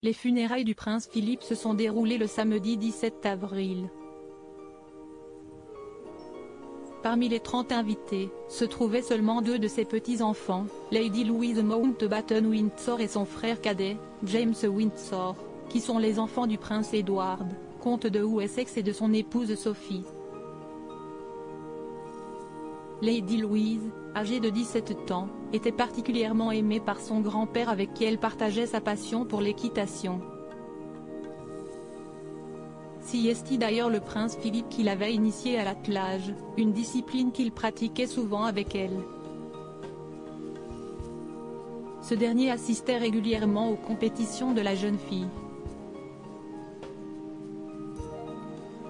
Les funérailles du prince Philippe se sont déroulées le samedi 17 avril. Parmi les 30 invités, se trouvaient seulement 2 de ses petits-enfants, Lady Louise Mountbatten-Windsor et son frère cadet, James Windsor, qui sont les enfants du prince Edward, comte de Wessex et de son épouse Sophie. Lady Louise, âgée de 17 ans, était particulièrement aimée par son grand-père avec qui elle partageait sa passion pour l'équitation. S'y estit d'ailleurs le prince Philippe qui l'avait initiée à l'attelage, une discipline qu'il pratiquait souvent avec elle. Ce dernier assistait régulièrement aux compétitions de la jeune fille.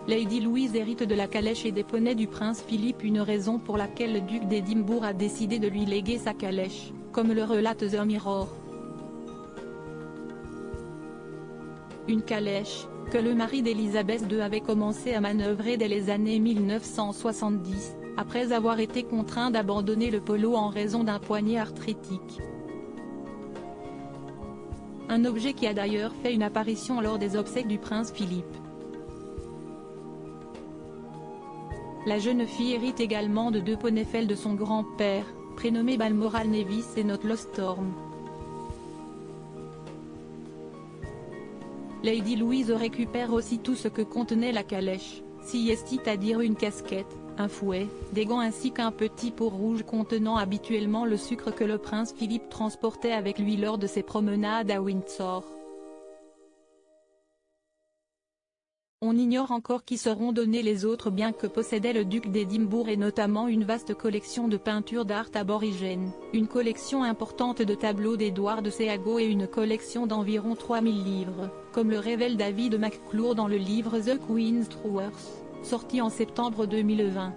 Lady Louise hérite de la calèche et des poneys du prince Philippe, une raison pour laquelle le duc d'Édimbourg a décidé de lui léguer sa calèche, comme le relate The Mirror. Une calèche, que le mari d'Élisabeth II avait commencé à manœuvrer dès les années 1970, après avoir été contraint d'abandonner le polo en raison d'un poignet arthritique. Un objet qui a d'ailleurs fait une apparition lors des obsèques du prince Philippe. La jeune fille hérite également de 2 poneys de son grand-père, prénommés Balmoral Nevis et Not Storm. Lady Louise récupère aussi tout ce que contenait la calèche, s'y estit à dire une casquette, un fouet, des gants ainsi qu'un petit pot rouge contenant habituellement le sucre que le prince Philippe transportait avec lui lors de ses promenades à Windsor. On ignore encore qui seront donnés les autres biens que possédait le duc d'Édimbourg et notamment une vaste collection de peintures d'art aborigène, une collection importante de tableaux d'Édouard de Séago et une collection d'environ 3000 livres, comme le révèle David McClure dans le livre The Queen's Truers, sorti en septembre 2020.